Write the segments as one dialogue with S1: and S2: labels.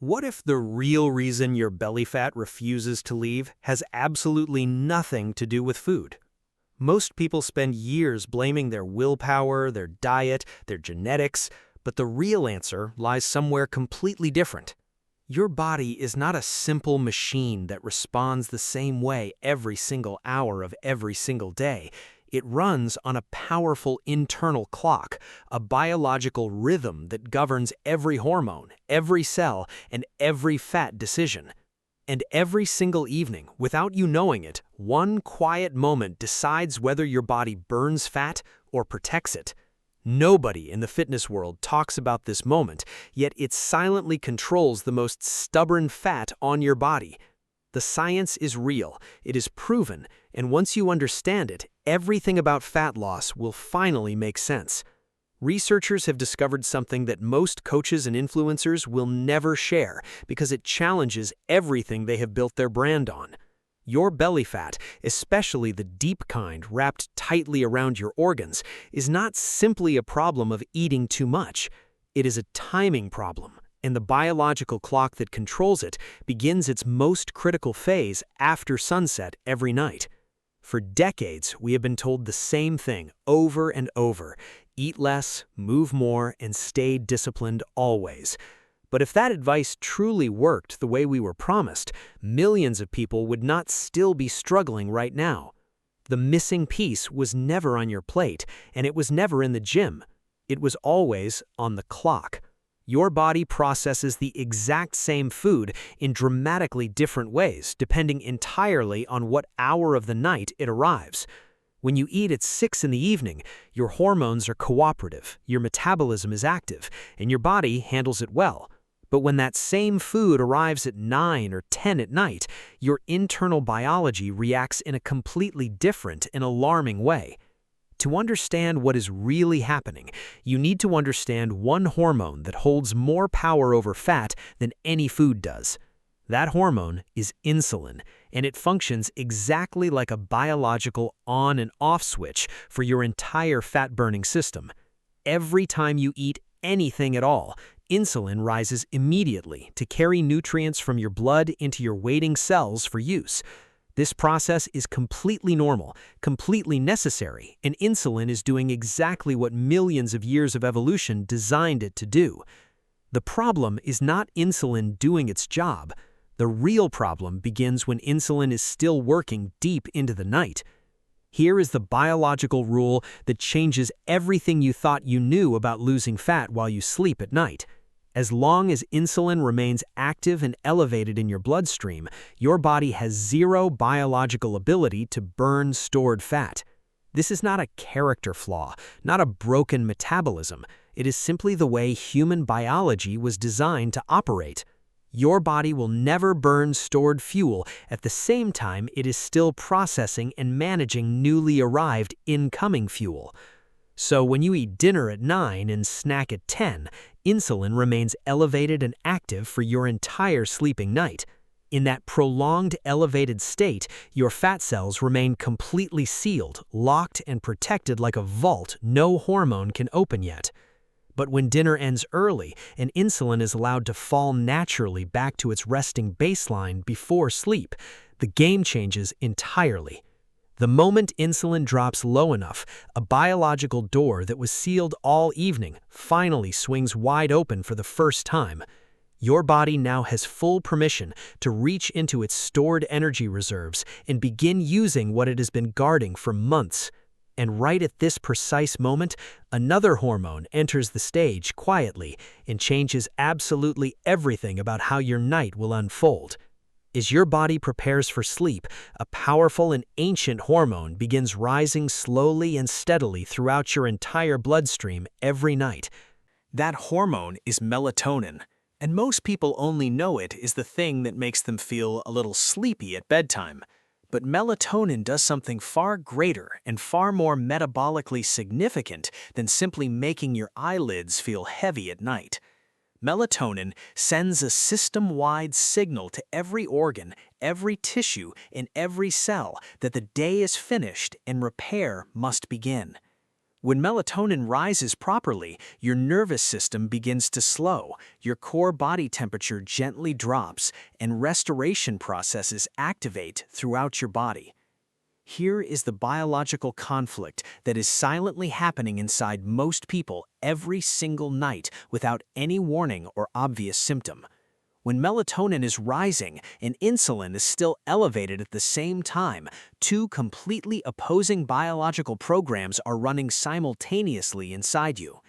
S1: What if the real reason your belly fat refuses to leave has absolutely nothing to do with food? Most people spend years blaming their willpower, their diet, their genetics, but the real answer lies somewhere completely different. Your body is not a simple machine that responds the same way every single hour of every single day. It runs on a powerful internal clock, a biological rhythm that governs every hormone, every cell, and every fat decision. And every single evening, without you knowing it, one quiet moment decides whether your body burns fat or protects it. Nobody in the fitness world talks about this moment, yet it silently controls the most stubborn fat on your body. The science is real, it is proven, and once you understand it, everything about fat loss will finally make sense. Researchers have discovered something that most coaches and influencers will never share because it challenges everything they have built their brand on. Your belly fat, especially the deep kind wrapped tightly around your organs, is not simply a problem of eating too much. It is a timing problem, and the biological clock that controls it begins its most critical phase after sunset every night. For decades, we have been told the same thing over and over: eat less, move more, and stay disciplined always. But if that advice truly worked the way we were promised, millions of people would not still be struggling right now. The missing piece was never on your plate, and it was never in the gym. It was always on the clock. Your body processes the exact same food in dramatically different ways, depending entirely on what hour of the night it arrives. When you eat at 6 in the evening, your hormones are cooperative, your metabolism is active, and your body handles it well. But when that same food arrives at 9 or 10 at night, your internal biology reacts in a completely different and alarming way. To understand what is really happening, you need to understand one hormone that holds more power over fat than any food does. That hormone is insulin, and it functions exactly like a biological on and off switch for your entire fat-burning system. Every time you eat anything at all, insulin rises immediately to carry nutrients from your blood into your waiting cells for use. This process is completely normal, completely necessary, and insulin is doing exactly what millions of years of evolution designed it to do. The problem is not insulin doing its job. The real problem begins when insulin is still working deep into the night. Here is the biological rule that changes everything you thought you knew about losing fat while you sleep at night. As long as insulin remains active and elevated in your bloodstream, your body has zero biological ability to burn stored fat. This is not a character flaw, not a broken metabolism. It is simply the way human biology was designed to operate. Your body will never burn stored fuel at the same time it is still processing and managing newly arrived incoming fuel. So when you eat dinner at 9 and snack at 10, insulin remains elevated and active for your entire sleeping night. In that prolonged elevated state, your fat cells remain completely sealed, locked, and protected like a vault no hormone can open yet. But when dinner ends early and insulin is allowed to fall naturally back to its resting baseline before sleep, the game changes entirely. The moment insulin drops low enough, a biological door that was sealed all evening finally swings wide open for the first time. Your body now has full permission to reach into its stored energy reserves and begin using what it has been guarding for months. And right at this precise moment, another hormone enters the stage quietly and changes absolutely everything about how your night will unfold. As your body prepares for sleep, a powerful and ancient hormone begins rising slowly and steadily throughout your entire bloodstream every night. That hormone is melatonin, and most people only know it is the thing that makes them feel a little sleepy at bedtime. But melatonin does something far greater and far more metabolically significant than simply making your eyelids feel heavy at night. Melatonin sends a system-wide signal to every organ, every tissue, and every cell that the day is finished and repair must begin. When melatonin rises properly, your nervous system begins to slow, your core body temperature gently drops, and restoration processes activate throughout your body. Here is the biological conflict that is silently happening inside most people every single night without any warning or obvious symptom. When melatonin is rising and insulin is still elevated at the same time, two completely opposing biological programs are running simultaneously inside you.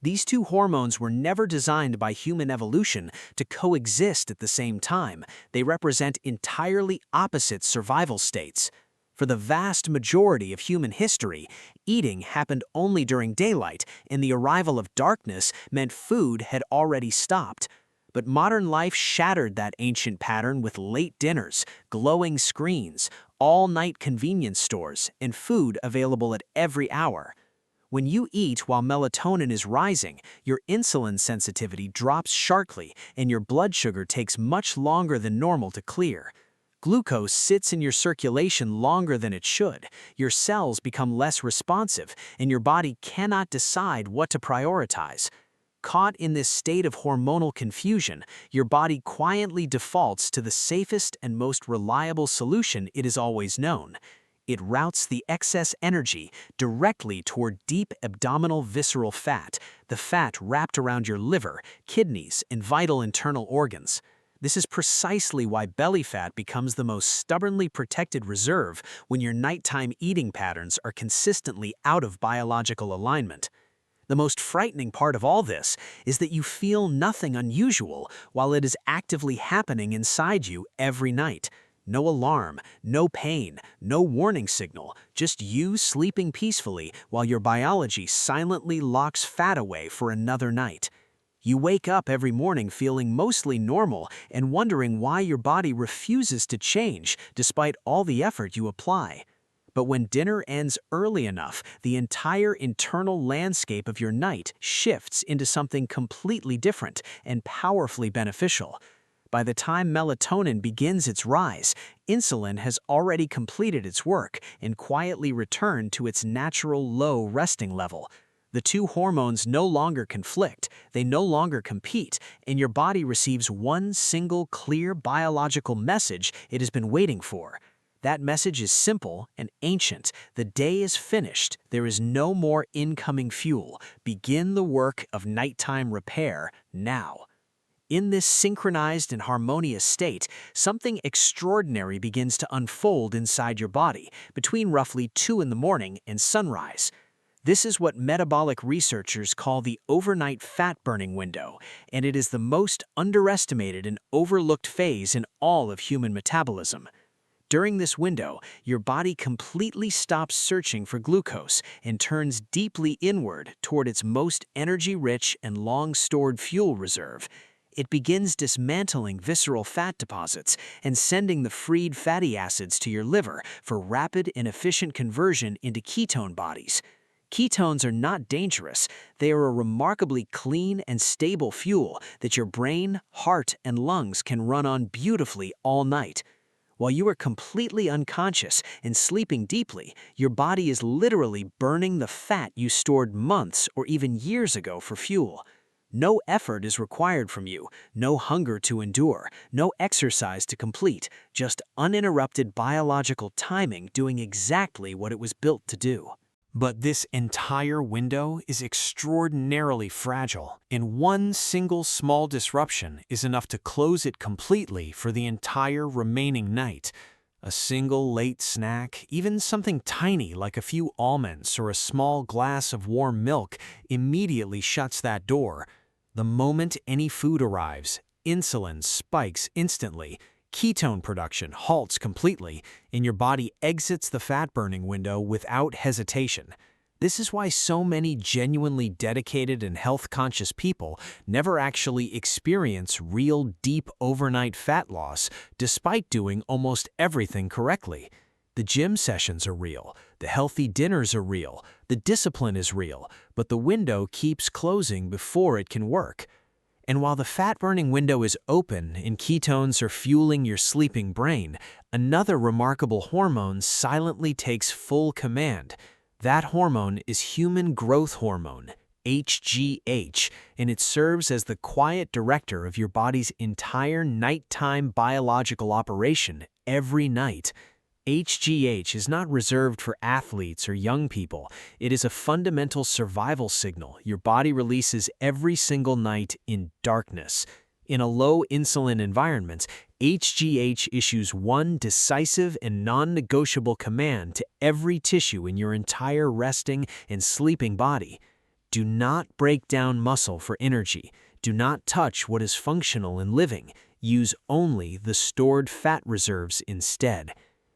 S1: These two hormones were never designed by human evolution to coexist at the same time. They represent entirely opposite survival states. For the vast majority of human history, eating happened only during daylight, and the arrival of darkness meant food had already stopped. But modern life shattered that ancient pattern with late dinners, glowing screens, all-night convenience stores, and food available at every hour. When you eat while melatonin is rising, your insulin sensitivity drops sharply and your blood sugar takes much longer than normal to clear. Glucose sits in your circulation longer than it should, your cells become less responsive, and your body cannot decide what to prioritize. Caught in this state of hormonal confusion, your body quietly defaults to the safest and most reliable solution it has always known. It routes the excess energy directly toward deep abdominal visceral fat, the fat wrapped around your liver, kidneys, and vital internal organs. This is precisely why belly fat becomes the most stubbornly protected reserve when your nighttime eating patterns are consistently out of biological alignment. The most frightening part of all this is that you feel nothing unusual while it is actively happening inside you every night. No alarm, no pain, no warning signal, just you sleeping peacefully while your biology silently locks fat away for another night. You wake up every morning feeling mostly normal and wondering why your body refuses to change despite all the effort you apply. But when dinner ends early enough, the entire internal landscape of your night shifts into something completely different and powerfully beneficial. By the time melatonin begins its rise, insulin has already completed its work and quietly returned to its natural low resting level. The two hormones no longer conflict, they no longer compete, and your body receives one single clear biological message it has been waiting for. That message is simple and ancient. The day is finished. There is no more incoming fuel. Begin the work of nighttime repair now. In this synchronized and harmonious state, something extraordinary begins to unfold inside your body between roughly 2 in the morning and sunrise. This is what metabolic researchers call the overnight fat-burning window, and it is the most underestimated and overlooked phase in all of human metabolism. During this window, your body completely stops searching for glucose and turns deeply inward toward its most energy-rich and long-stored fuel reserve. It begins dismantling visceral fat deposits and sending the freed fatty acids to your liver for rapid and efficient conversion into ketone bodies. Ketones are not dangerous. They are a remarkably clean and stable fuel that your brain, heart, and lungs can run on beautifully all night. While you are completely unconscious and sleeping deeply, your body is literally burning the fat you stored months or even years ago for fuel. No effort is required from you, no hunger to endure, no exercise to complete, just uninterrupted biological timing doing exactly what it was built to do. But this entire window is extraordinarily fragile, and one single small disruption is enough to close it completely for the entire remaining night. A single late snack, even something tiny like a few almonds or a small glass of warm milk, immediately shuts that door. The moment any food arrives, insulin spikes instantly. Ketone production halts completely, and your body exits the fat-burning window without hesitation. This is why so many genuinely dedicated and health-conscious people never actually experience real deep overnight fat loss despite doing almost everything correctly. The gym sessions are real, the healthy dinners are real, the discipline is real, but the window keeps closing before it can work. And while the fat-burning window is open and ketones are fueling your sleeping brain, another remarkable hormone silently takes full command. That hormone is human growth hormone, HGH, and it serves as the quiet director of your body's entire nighttime biological operation every night. HGH is not reserved for athletes or young people. It is a fundamental survival signal your body releases every single night in darkness. In a low insulin environment, HGH issues one decisive and non-negotiable command to every tissue in your entire resting and sleeping body. Do not break down muscle for energy. Do not touch what is functional and living. Use only the stored fat reserves instead.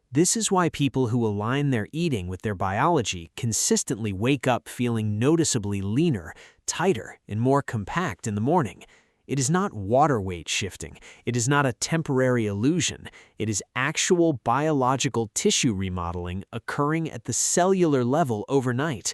S1: This is why people who align their eating with their biology consistently wake up feeling noticeably leaner, tighter, and more compact in the morning. It is not water weight shifting. It is not a temporary illusion. It is actual biological tissue remodeling occurring at the cellular level overnight.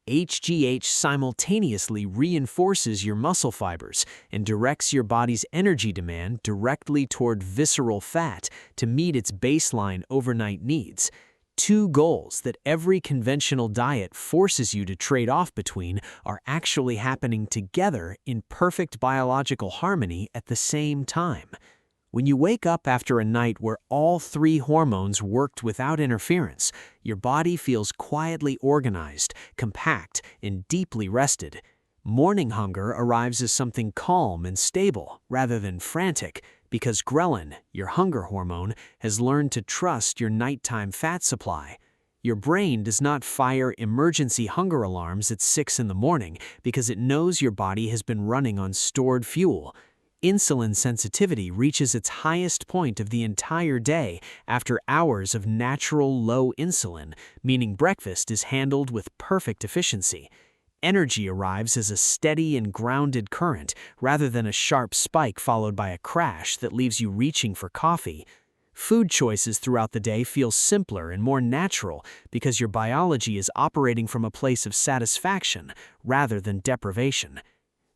S1: HGH simultaneously reinforces your muscle fibers and directs your body's energy demand directly toward visceral fat to meet its baseline overnight needs. Two goals that every conventional diet forces you to trade off between are actually happening together in perfect biological harmony at the same time. When you wake up after a night where all three hormones worked without interference, your body feels quietly organized, compact, and deeply rested. Morning hunger arrives as something calm and stable rather than frantic, because ghrelin, your hunger hormone, has learned to trust your nighttime fat supply. Your brain does not fire emergency hunger alarms at 6 in the morning because it knows your body has been running on stored fuel. Insulin sensitivity reaches its highest point of the entire day after hours of natural low insulin, meaning breakfast is handled with perfect efficiency. Energy arrives as a steady and grounded current rather than a sharp spike followed by a crash that leaves you reaching for coffee. Food choices throughout the day feel simpler and more natural because your biology is operating from a place of satisfaction rather than deprivation.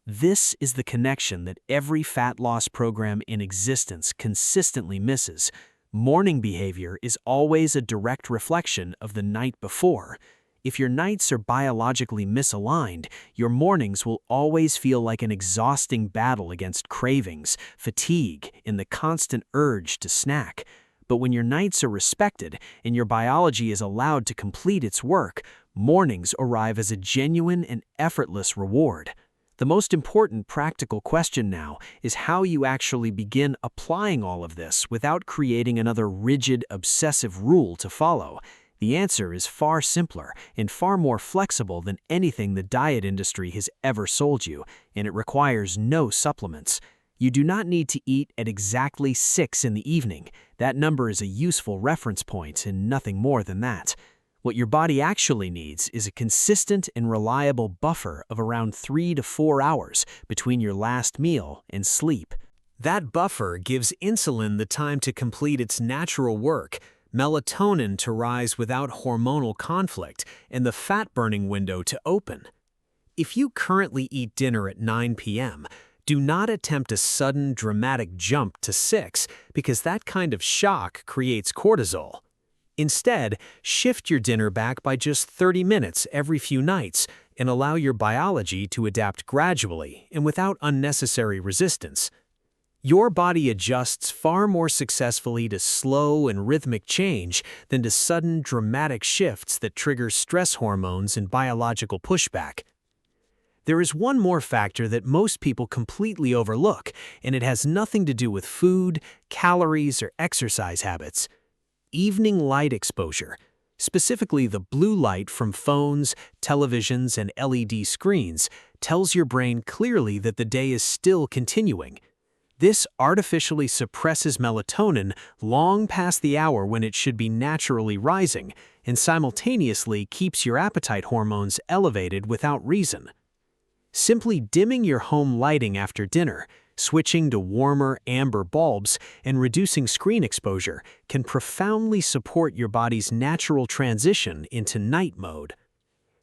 S1: This is the connection that every fat loss program in existence consistently misses. Morning behavior is always a direct reflection of the night before. If your nights are biologically misaligned, your mornings will always feel like an exhausting battle against cravings, fatigue, and the constant urge to snack. But when your nights are respected and your biology is allowed to complete its work, mornings arrive as a genuine and effortless reward. The most important practical question now is how you actually begin applying all of this without creating another rigid, obsessive rule to follow. The answer is far simpler and far more flexible than anything the diet industry has ever sold you, and it requires no supplements. You do not need to eat at exactly 6 in the evening. That number is a useful reference point and nothing more than that. What your body actually needs is a consistent and reliable buffer of around 3 to 4 hours between your last meal and sleep. That buffer gives insulin the time to complete its natural work, melatonin to rise without hormonal conflict, and the fat-burning window to open. If you currently eat dinner at 9 p.m., do not attempt a sudden, dramatic jump to 6 because that kind of shock creates cortisol. Instead, shift your dinner back by just 30 minutes every few nights and allow your biology to adapt gradually and without unnecessary resistance. Your body adjusts far more successfully to slow and rhythmic change than to sudden, dramatic shifts that trigger stress hormones and biological pushback. There is one more factor that most people completely overlook, and it has nothing to do with food, calories, or exercise habits. Evening light exposure, specifically the blue light from phones, televisions, and LED screens, tells your brain clearly that the day is still continuing. This artificially suppresses melatonin long past the hour when it should be naturally rising, and simultaneously keeps your appetite hormones elevated without reason. Simply dimming your home lighting after dinner, switching to warmer amber bulbs, and reducing screen exposure can profoundly support your body's natural transition into night mode.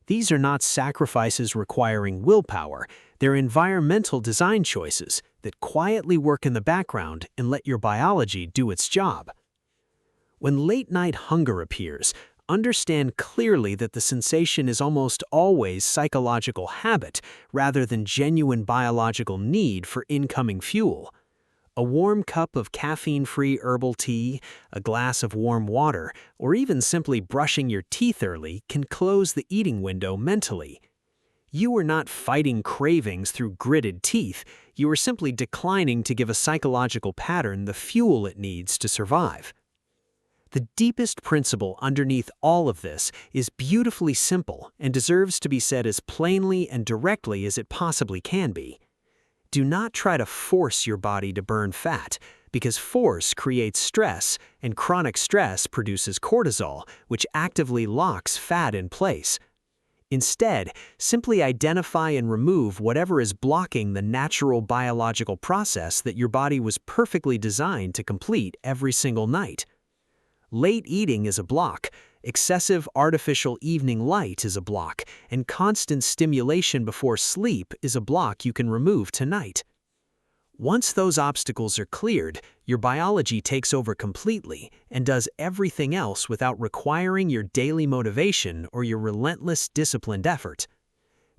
S1: These are not sacrifices requiring willpower, they're environmental design choices that quietly work in the background and let your biology do its job. When late-night hunger appears,
S2: understand clearly that the sensation is almost always psychological habit rather than genuine biological need for incoming fuel. A warm cup of caffeine-free herbal tea, a glass of warm water, or even simply brushing your teeth early can close the eating window mentally. You are not fighting cravings through gritted teeth, you are simply declining to give a psychological pattern the fuel it needs to survive. The deepest principle underneath all of this is beautifully simple and deserves to be said as plainly and directly as it possibly can be. Do not try to force your body to burn fat, because force creates stress, and chronic stress produces cortisol, which actively locks fat in place. Instead, simply identify and remove whatever is blocking the natural biological process that your body was perfectly designed to complete every single night. Late eating is a block, excessive artificial evening light is a block, and constant stimulation before sleep is a block you can remove tonight. Once those obstacles are cleared, your biology takes over completely and does everything else without requiring your daily motivation or your relentless disciplined effort.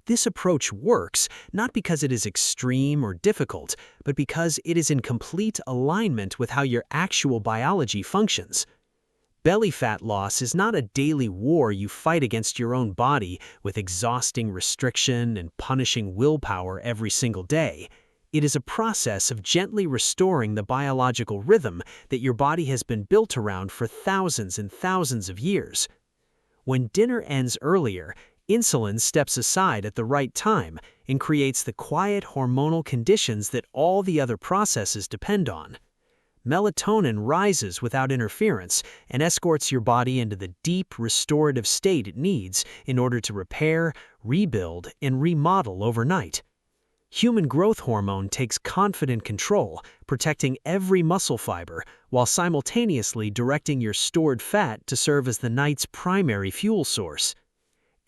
S2: This approach works not because it is extreme or difficult, but because it is in complete alignment with how your actual biology functions. Belly fat loss is not a daily war you fight against your own body with exhausting restriction and punishing willpower every single day. It is a process of gently restoring the biological rhythm that your body has been built around for thousands and thousands of years. When dinner ends earlier, insulin steps aside at the right time and creates the quiet hormonal conditions that all the other processes depend on. Melatonin rises without interference and escorts your body into the deep restorative state it needs in order to repair, rebuild, and remodel overnight. Human growth hormone takes confident control, protecting every muscle fiber while simultaneously directing your stored fat to serve as the night's primary fuel source.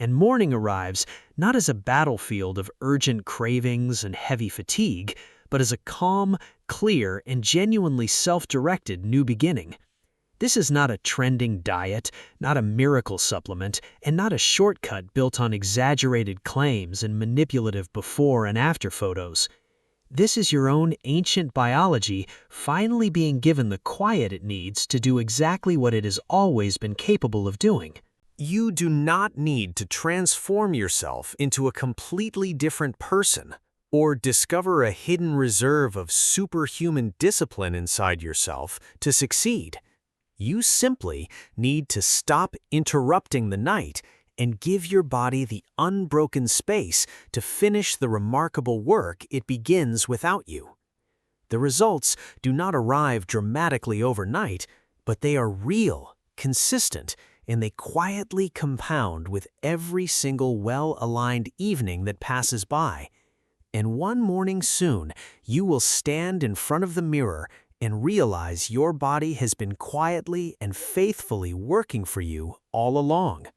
S2: And morning arrives not as a battlefield of urgent cravings and heavy fatigue, but as a calm, clear, and genuinely self-directed new beginning. This is not a trending diet, not a miracle supplement, and not a shortcut built on exaggerated claims and manipulative before and after photos. This is your own ancient biology finally being given the quiet it needs to do exactly what it has always been capable of doing.
S1: You do not need to transform yourself into a completely different person or discover a hidden reserve of superhuman discipline inside yourself to succeed. You simply need to stop interrupting the night and give your body the unbroken space to finish the remarkable work it begins without you. The results do not arrive dramatically overnight, but they are real, consistent, and they quietly compound with every single well-aligned evening that passes by. And one morning soon, you will stand in front of the mirror and realize your body has been quietly and faithfully working for you all along.